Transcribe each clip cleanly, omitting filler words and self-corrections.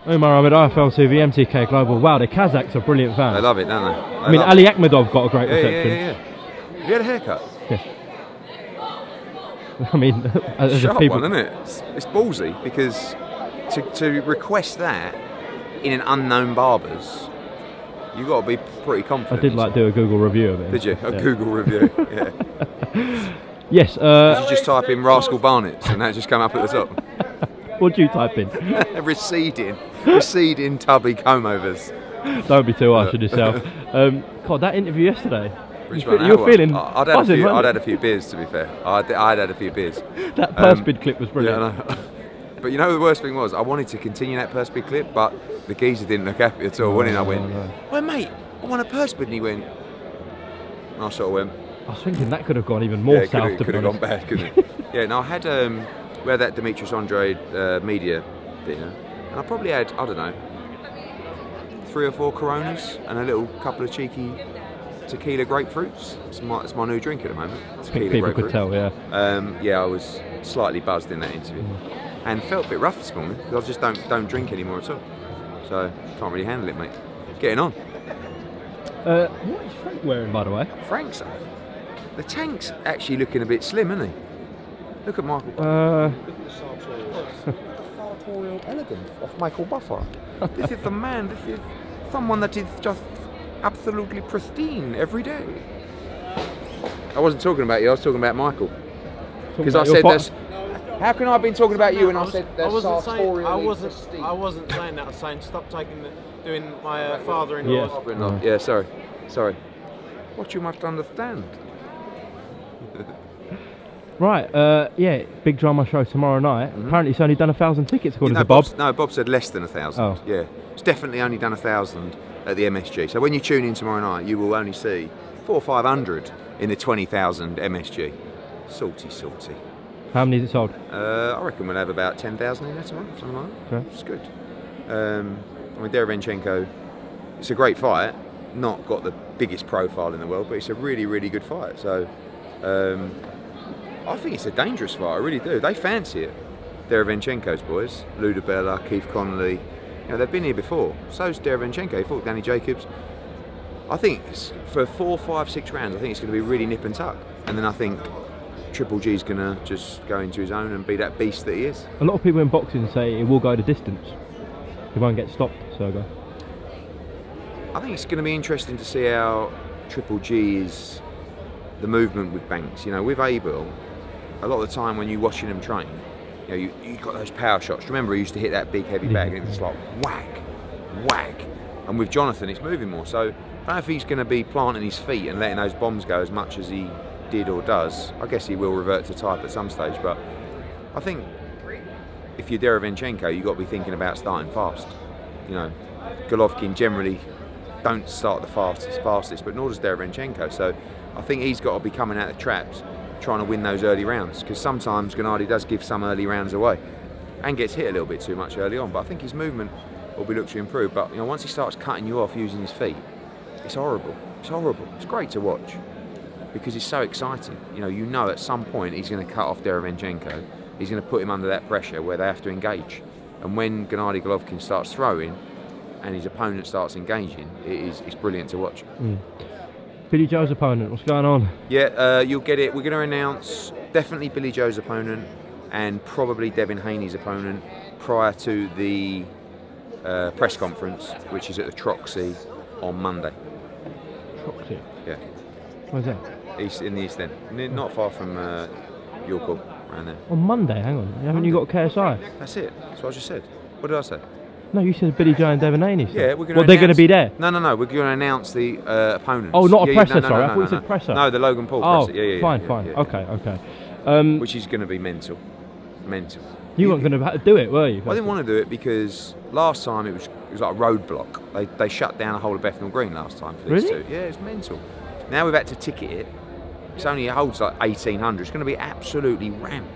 UMAR, AHMED, IFL2, MTK Global. Wow, the Kazakhs are brilliant fans. They love it, don't they? I mean, Ali Akhmedov got a great reception. Yeah. Have you had a haircut? Yeah. I mean, as Sharp a people... one, isn't it? It's ballsy, because to request that in an unknown barber's, you've got to be pretty confident. I did like do a Google review of it. Did you? A Google review, yeah. Yes. Did you just type in Rascal Barnets and that just come up at the top? What do you type in? receding tubby comb-overs. Don't be too harsh on yourself. God, that interview yesterday. You were feeling I'd had a few beers, to be fair. I'd had a few beers. That purse bid clip was brilliant. Yeah, I know. But you know the worst thing was, I wanted to continue that purse bid clip, but the geezer didn't look happy at all. I went, well mate, I want a purse bid, and he went, and I sort of went. I was thinking that could have gone even more south. Could have gone bad, couldn't it? Yeah, no, I had we had that Demetrius Andre media dinner, and I probably had, I don't know, 3 or 4 Coronas and a little couple of cheeky tequila grapefruits. It's my new drink at the moment. Tequila People grapefruit. could tell, yeah. Yeah, I was slightly buzzed in that interview, and felt a bit rough this morning because I just don't drink anymore at all. So can't really handle it, mate. Getting on. What is Frank wearing, by the way? Frank's. The tank's actually looking a bit slim, isn't he? Look at Michael. Uh, Sartorial elegance of Michael Buffer. This is the man. This is someone that is just absolutely pristine every day. I wasn't talking about you. I was talking about Michael. Because I said this. How can I have been talking about you and I said I wasn't saying that. I wasn't saying that. I was saying stop doing my father-in-law. Yeah. Yeah, sorry. What you must understand. Right, yeah, big drama show tomorrow night. Apparently it's only done 1,000 tickets according to Bob. No, Bob said less than 1,000. Oh. Yeah, it's definitely only done 1,000 at the MSG. So when you tune in tomorrow night, you will only see 400 or 500 in the 20,000 MSG. Salty. How many is it sold? I reckon we'll have about 10,000 in there tomorrow, something like that. Okay. It's good. I mean, Derevenchenko, it's a great fight. Not got the biggest profile in the world, but it's a really, really good fight. So. I think it's a dangerous fight, I really do. They fancy it. Derevenchenko's boys, Ludabella, Keith Connolly, you know, they've been here before. So's Derevenchenko, he fought Danny Jacobs. I think for 4, 5, 6 rounds, I think it's going to be really nip and tuck. And then I think Triple G's going to just go into his own and be that beast that he is. A lot of people in boxing say it will go the distance. It won't get stopped, Sergey. I think it's going to be interesting to see how Triple G is, the movement with Banks. You know, with Abel, a lot of the time when you're watching him train, you know, you got those power shots. Remember, he used to hit that big heavy bag and it was like whack. And with Jonathan, it's moving more. So I don't know if he's going to be planting his feet and letting those bombs go as much as he did or does. I guess he will revert to type at some stage, but I think if you're Derevenchenko, you've got to be thinking about starting fast. You know, Golovkin generally don't start the fastest, but nor does Derevenchenko. So I think he's got to be coming out of traps, trying to win those early rounds, because sometimes Gennady does give some early rounds away and gets hit a little bit too much early on, but I think his movement will be looked to improve. But you know, once he starts cutting you off using his feet, it's horrible. It's great to watch because it's so exciting. You know at some point he's going to cut off Derevenchenko, he's going to put him under that pressure where they have to engage, and when Gennady Golovkin starts throwing and his opponent starts engaging, it's brilliant to watch. Billy Joe's opponent, what's going on? Yeah, you'll get it. We're going to announce definitely Billy Joe's opponent and probably Devin Haney's opponent prior to the press conference, which is at the Troxy on Monday. Troxy? Yeah. Where's that? In the East End, not far from York, around there. On Monday, hang on. Haven't you got KSI? That's it. That's what I just said. What did I say? No, you said Billy Joe and Devin Haney. Yeah, we're going to. Well, they're going to be there. No. We're going to announce the opponents. Oh, not a presser. Sorry, I thought you said presser. No, the Logan Paul presser. Yeah. Fine. Yeah. Okay. Which is going to be mental. You weren't going to do it, were you? I didn't want to do it because last time it was like a roadblock. They shut down the whole of Bethnal Green last time for these two. Yeah, it's mental. Now we've had to ticket it. It holds like 1,800. It's going to be absolutely rammed.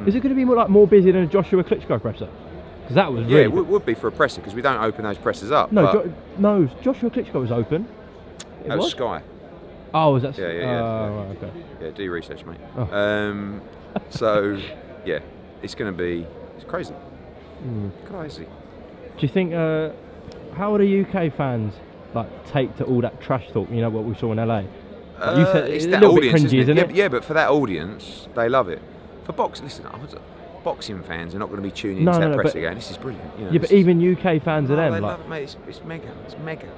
Is it going to be more busy than a Joshua Klitschko presser? Because that was really it would be for a presser because we don't open those presses up. No, Joshua Klitschko was open. That was Sky. Oh, was that? Yeah. Right, okay. Yeah, do your research, mate. Oh. So yeah, it's going to be crazy. Crazy. Do you think, how are the UK fans like take to all that trash talk, you know, what we saw in LA? Like you said, it's a that little bit audience, cringy, isn't it? it? Yeah, but for that audience, they love it. For boxing fans are not going to be tuning into that press again. This is brilliant. You know, yeah, but even UK fans of them, they like, love it, mate. It's mega. It's mega.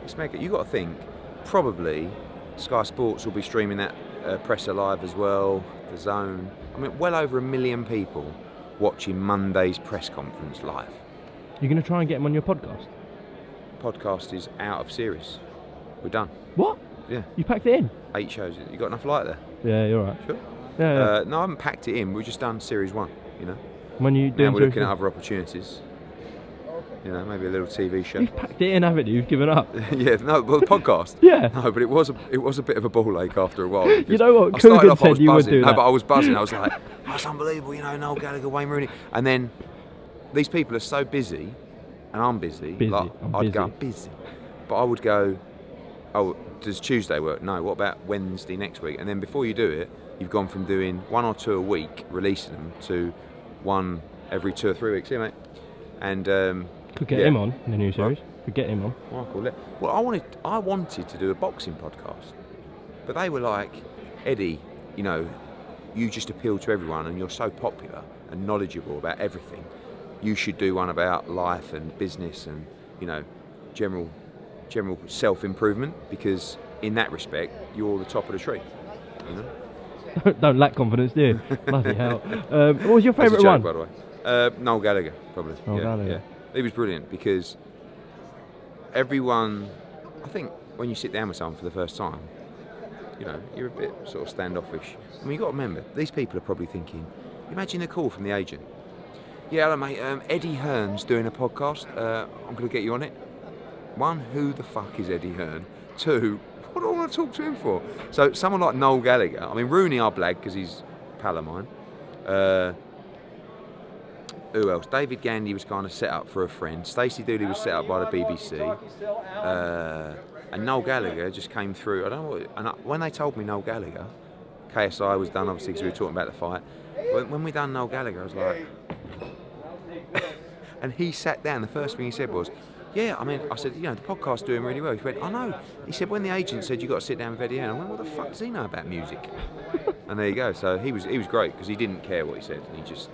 It's mega. You got to think. Probably Sky Sports will be streaming that presser live as well. The Zone. I mean, well over 1 million people watching Monday's press conference live. You're going to try and get them on your podcast? Podcast is out of series. We're done. What? Yeah. You packed it in? 8 shows. You got enough light there? Yeah, you're right. Sure. Yeah. No, I haven't packed it in. We've just done series 1. You know. When you now we're looking at other opportunities. You know, maybe a little TV show. You've packed it in, haven't you? You've given up. Yeah, no, well, the podcast. Yeah. No, but it was a bit of a ball ache after a while. You know what? I started Coogan off, I said was you would buzzing. do No, that. but I was buzzing. I was like, oh, it's unbelievable. You know, Noel Gallagher, Wayne Rooney, and then these people are so busy, and I'm busy. Like, I'd go busy, but I would go, oh, does Tuesday work? No. What about Wednesday next week? And then before you do it, you've gone from doing 1 or 2 a week, releasing them, to 1 every 2 or 3 weeks. Yeah, mate. And could get him on in the new series. Could get him on. Oh, cool. Well, I wanted to do a boxing podcast, but they were like, Eddie, you know, you just appeal to everyone, and you're so popular and knowledgeable about everything. You should do one about life and business and, you know, general self-improvement, because in that respect, you're the top of the tree. You know? Don't lack confidence, do you? Bloody hell. What was your favourite one? By the way, Noel Gallagher, probably. Noel Gallagher. Yeah. He was brilliant because everyone, I think, when you sit down with someone for the first time, you know, you're a bit sort of standoffish. I mean, you've got to remember, these people are probably thinking, imagine a call from the agent. Yeah, hello mate, Eddie Hearn's doing a podcast. I'm going to get you on it. 1, who the fuck is Eddie Hearn? 2, what do I want to talk to him for? So someone like Noel Gallagher, I mean, Rooney I'll blag because he's a pal of mine. Who else? David Gandy was kind of set up for a friend. Stacey Dooley was set up by the BBC. And Noel Gallagher just came through. I don't know what. And when they told me Noel Gallagher, KSI was done obviously because we were talking about the fight. When we done Noel Gallagher, I was like, and he sat down. The first thing he said was, "Yeah, I mean," I said, "You know, the podcast's doing really well." He went, "I know." He said, "When the agent said you got to sit down with Eddie Hearn," I went, "What the fuck does he know about music?" And there you go. So he was great because he didn't care what he said.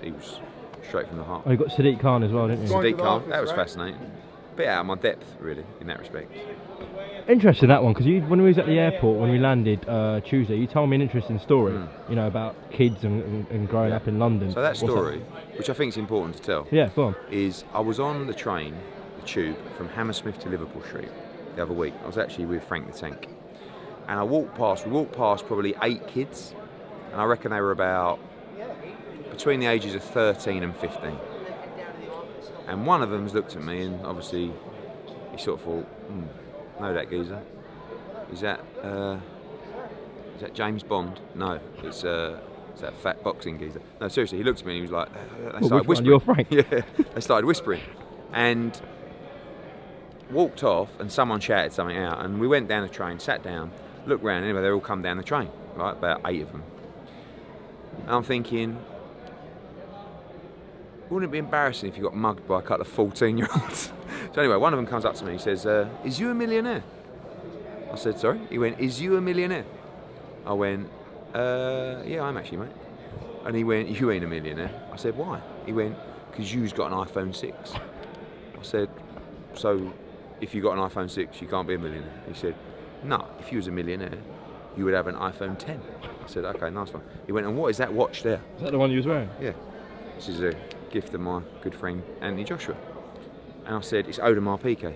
He was straight from the heart. Oh, you got Sadiq Khan as well, didn't you? Sadiq Khan, that was fascinating. Bit out of my depth, really, in that respect. Interesting that one, because when we was at the airport, when we landed Tuesday, you told me an interesting story, you know, about kids and growing up in London. So that story, which I think is important to tell, go on. is I was on the train, the tube, from Hammersmith to Liverpool Street the other week. I was actually with Frank the Tank. And we walked past probably 8 kids, and I reckon they were about between the ages of 13 and 15. And one of them's looked at me, and obviously he sort of thought, know that geezer. Is that James Bond? No, it's that fat boxing geezer. No, seriously, he looked at me and he was like, they started whispering. You're Frank? Yeah, they started whispering. And walked off, and someone shouted something out, and we went down the train, sat down, looked round, anyway, they all come down the train, right, about 8 of them. And I'm thinking, wouldn't it be embarrassing if you got mugged by a couple of 14-year-olds? So anyway, one of them comes up to me, he says, is you a millionaire? I said, sorry? He went, is you a millionaire? I went, yeah, I'm actually, mate. And he went, you ain't a millionaire. I said, why? He went, because you's got an iPhone 6. I said, so if you got an iPhone 6, you can't be a millionaire? He said, no, if you was a millionaire, you would have an iPhone 10. I said, okay, nice one. He went, and what is that watch there? Is that the one you was wearing? Yeah. This is a gift of my good friend Anthony Joshua. And I said, it's Audemars Piguet.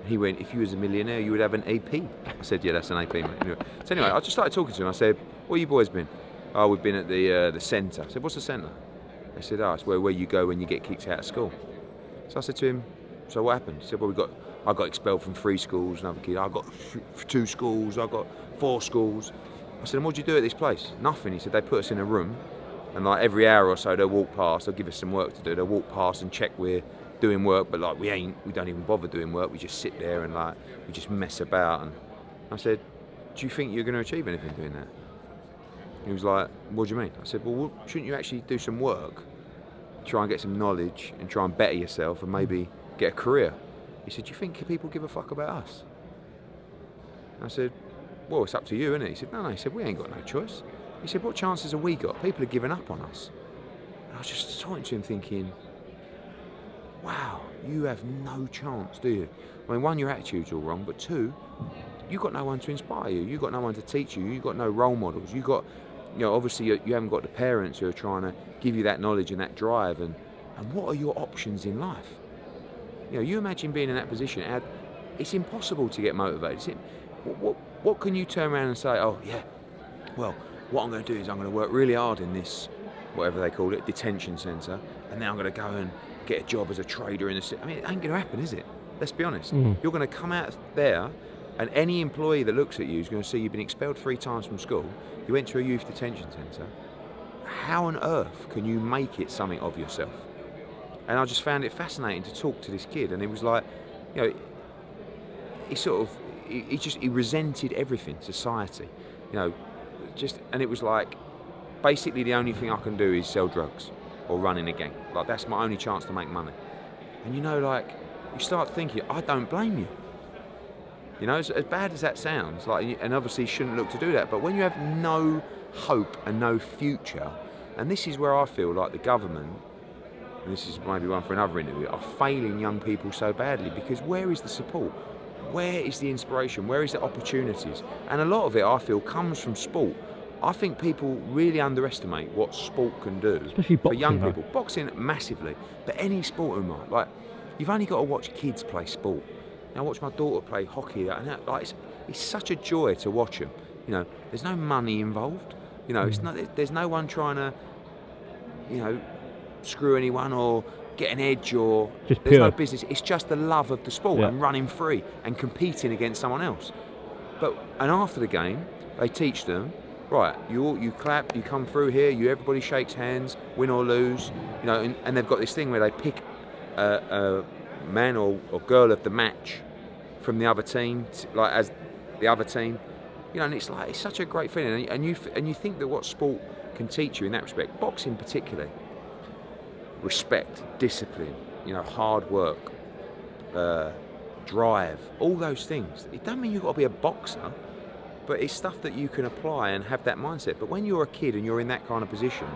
He went, if you was a millionaire, you would have an AP. I said, yeah, that's an AP, mate. Anyway, I just started talking to him. I said, where you boys been? Oh, we've been at the centre. I said, what's the centre? They said, oh, it's where you go when you get kicked out of school. So I said to him, so what happened? He said, well, I got expelled from 3 schools, another kid. I got 2 schools, I got 4 schools. I said, and what did you do at this place? Nothing. He said, they put us in a room, and like every hour or so they'll walk past, they'll give us some work to do. They'll walk past and check we're doing work, but like we don't even bother doing work. We just sit there and like we just mess about. And I said, do you think you're going to achieve anything doing that? He was like, what do you mean? I said, well, shouldn't you actually do some work, try and get some knowledge and try and better yourself, and maybe get a career. He said, do you think people give a fuck about us? And I said, well, it's up to you, isn't it? He said, no. He said, we ain't got no choice. He said, what chances have we got? People have given up on us. And I was just talking to him thinking, wow, you have no chance, do you? I mean, one, your attitude's all wrong, but two, you've got no one to inspire you. You've got no one to teach you. You've got no role models. You've got, obviously you haven't got the parents who are trying to give you that knowledge and that drive. And what are your options in life? You imagine being in that position. It's impossible to get motivated. What can you turn around and say, oh, yeah, well, what I'm going to do is I'm going to work really hard in this, whatever they call it, detention centre, and then I'm going to go and get a job as a trader in the city. I mean, it ain't going to happen, is it? Let's be honest. You're going to come out there, and any employee that looks at you is going to see you've been expelled 3 times from school, you went to a youth detention centre. How on earth can you make it something of yourself? And I just found it fascinating to talk to this kid, and it was like, he resented everything, society, and it was like, basically the only thing I can do is sell drugs or run in a gang. Like, that's my only chance to make money. And you start thinking, I don't blame you. As bad as that sounds, and obviously you shouldn't look to do that, but when you have no hope and no future, and this is where I feel like the government, and this is maybe one for another interview, are failing young people so badly, because where is the support? Where is the inspiration? Where is the opportunities? And a lot of it, I feel, comes from sport. I think people really underestimate what sport can do, especially boxing, for young people. Boxing massively, but any sport, UMAR. Like, you've only got to watch kids play sport. I watch my daughter play hockey, and it's such a joy to watch them. There's no money involved. There's no one trying to, screw anyone or get an edge, or there's no business. It's just the love of the sport and running free and competing against someone else. And after the game, they teach them, right, you clap, you come through here, everybody shakes hands, win or lose, and they've got this thing where they pick a man or girl of the match from the other team, as the other team, and it's such a great feeling, and you think that what sport can teach you in that respect, boxing particularly, respect, discipline, hard work, drive, all those things. It don't mean you've got to be a boxer, but it's stuff that you can apply and have that mindset. But when you're a kid and you're in that kind of position,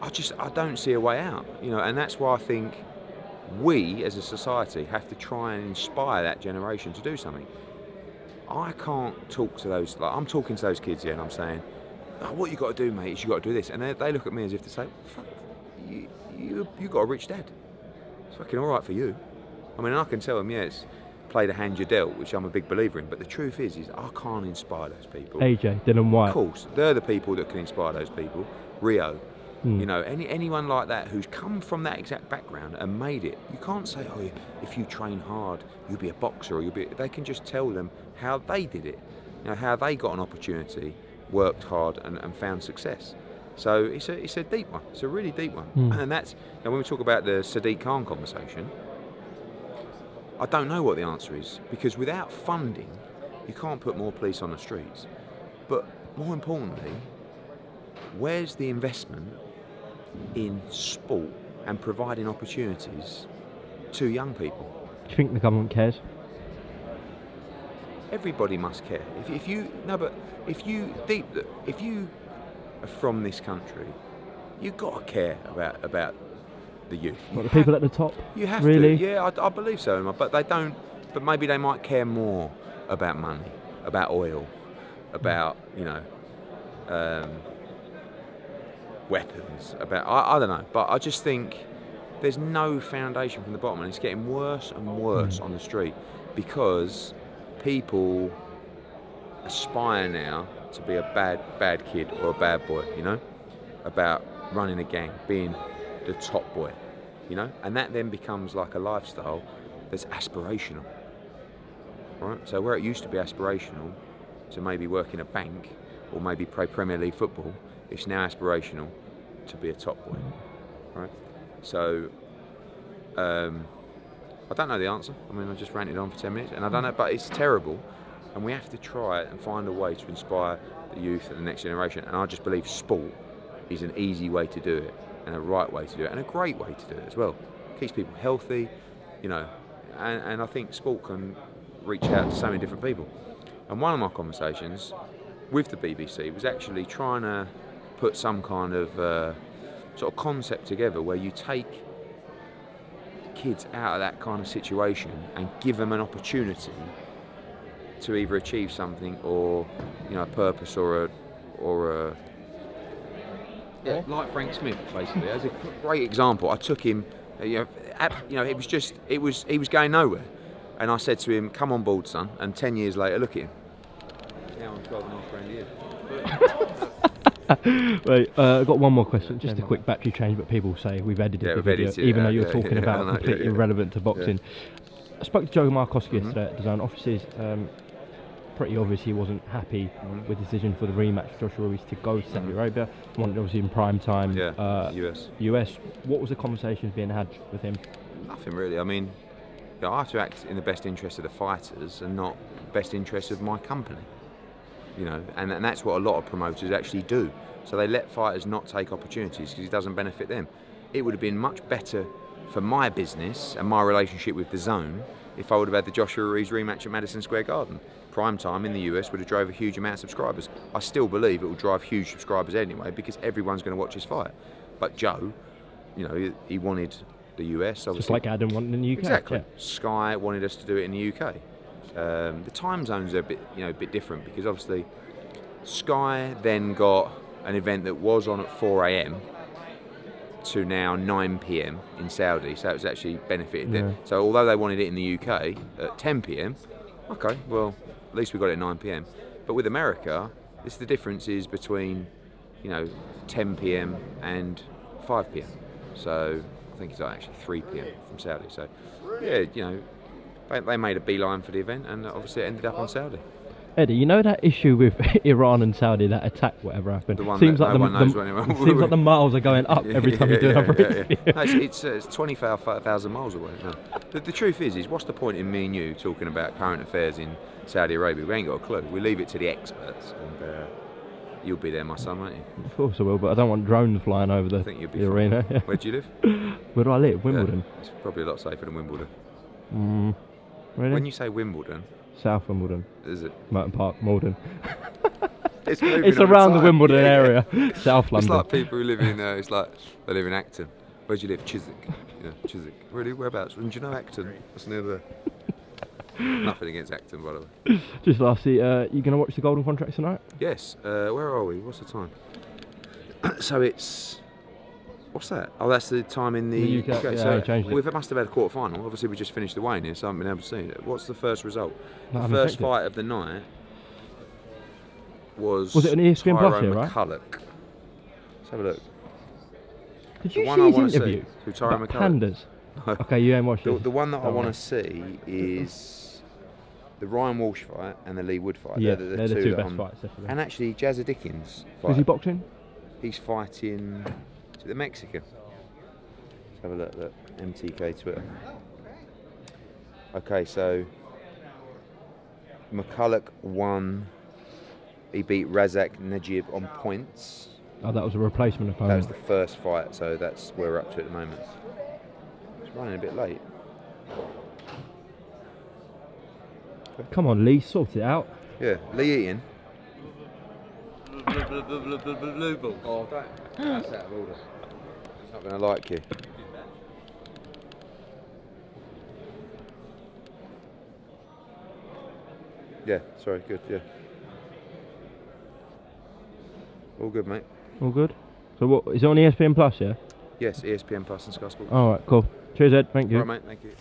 I don't see a way out, and that's why I think we as a society have to try and inspire that generation to do something. I can't talk to those, I'm talking to those kids here, and I'm saying, oh, what you got to do, mate, is you got to do this, and they look at me as if to say, fuck, you got a rich dad. It's fucking all right for you. I mean, I can tell them, it's play the hand you're dealt, which I'm a big believer in, but the truth is I can't inspire those people. AJ, Dylan White. Of course, they're the people that can inspire those people. Rio, anyone like that who's come from that exact background and made it. You can't say, oh, if you train hard, you'll be a boxer, or they can just tell them how they did it, how they got an opportunity, worked hard and found success. So it's a deep one. It's a really deep one. And that's, when we talk about the Sadiq Khan conversation, I don't know what the answer is, because without funding, you can't put more police on the streets. But more importantly, where's the investment in sport and providing opportunities to young people? Do you think the government cares? Everybody must care. If you are from this country, you've got to care about the youth. What, the people at the top? You have really? to. Yeah, I believe so. But they don't. But maybe they might care more about money, about oil, about weapons. About I don't know. But I just think there's no foundation from the bottom, and it's getting worse and worse on the street, because people aspire now to be a bad kid or a bad boy, about running a gang, being the top boy, and that then becomes like a lifestyle that's aspirational, right? So where it used to be aspirational to maybe work in a bank or maybe play Premier League football, it's now aspirational to be a top boy, right? So I don't know the answer. I mean, I just ranted on for 10 minutes, and I don't know, but it's terrible, and we have to try and find a way to inspire the youth and the next generation. And I just believe sport is an easy way to do it, and a right way to do it, and a great way to do it as well. keeps people healthy, you know, and I think sport can reach out to so many different people. And one of my conversations with the BBC was actually trying to put some kind of sort of concept together where you take kids out of that kind of situation and give them an opportunity to either achieve something or, you know, a purpose or a yeah, like Frank Smith, basically. As a great example, I took him. You know, it was just he was going nowhere, and I said to him, "Come on board, son." And 10 years later, look at him. Now I'm 12.5 grand a year. Right, I've got one more question. Just a quick battery change, but people say we've edited the video, even though you're talking about completely irrelevant to boxing. I spoke to Joe Markowski yesterday at DAZN offices. Pretty obvious he wasn't happy with the decision for the rematch for Joshua Ruiz to go to Saudi Arabia. Wanted obviously in prime time. US. What was the conversations being had with him? Nothing really. I mean, you know, I have to act in the best interest of the fighters and not best interest of my company. You know, and that's what a lot of promoters actually do. So they let fighters not take opportunities because it doesn't benefit them. It would have been much better for my business and my relationship with DAZN if I would have had the Joshua Ruiz rematch at Madison Square Garden. Prime time in the US would have drove a huge amount of subscribers. I still believe it will drive huge subscribers anyway because everyone's going to watch his fight. But Joe, you know, he wanted the US. Obviously. Just like Adam wanted in the UK. Exactly. Yeah. Sky wanted us to do it in the UK. The time zones are a bit, you know, a bit different because obviously Sky then got an event that was on at 4 AM to now 9 PM in Saudi, so it was actually benefited them. So although they wanted it in the UK at 10 PM, okay, well, at least we got it at 9 PM. But with America, the difference is between, you know, 10 PM and 5 PM. So I think it's actually 3 PM from Saudi. So yeah, you know, they made a beeline for the event, and obviously it ended up on Saudi. Eddie, you know that issue with Iran and Saudi, that attack, whatever happened? Seems like the miles are going up every time you do another interview. No, it's 20,000 miles away now. The truth is what's the point in me and you talking about current affairs in Saudi Arabia? We ain't got a clue. We leave it to the experts, and you'll be there, my son, won't you? Of course I will, but I don't want drones flying over the arena. Where do you live? Where do I live? Wimbledon. Yeah, it's probably a lot safer than Wimbledon. Really? When you say Wimbledon, South Wimbledon. Is it? Merton Park, Malden. It's around the Wimbledon area, South London. It's like people who live in, it's like they live in Acton. Where do you live? Chiswick. Yeah, Chiswick. Really? Whereabouts? And do you know Acton? That's near there. Nothing against Acton, by the way. Just lastly, you going to watch the Golden Contracts tonight? Yes. Where are we? What's the time? So it's... What's that? Oh, that's the time in the UK. Yeah, so changed it. We must have had a quarter final. Obviously, we just finished the weigh-in here, so I haven't been able to see it. What's the first result? No, the first fight of the night was it an ESPN Plus here, right? McCulloch. Let's have a look. Did you see his interview? Tyron McCulloch. Pandas. No. Okay, you ain't watched it. The one that I want to see is the Ryan Walsh fight and the Lee Wood fight. Yeah, they're the two best fights. Definitely. And actually, Jazza Dickens fight. Is he boxing? He's fighting the Mexican. Let's have a look. MTK Twitter. Okay, so McCulloch won. He beat Razak Najib on points. Oh, that was a replacement opponent. That was the first fight, so that's where we're up to at the moment. It's running a bit late. Come on, Lee, sort it out. Yeah, Lee Eaton. Blue ball. Oh, that's out of order. It's not going to like you. Yeah, sorry, good, yeah. All good, mate. All good. So what, is it on ESPN Plus, yeah? Yes, ESPN Plus and Sky Sports. Alright, cool. Cheers, Ed, thank you. All right, mate, thank you.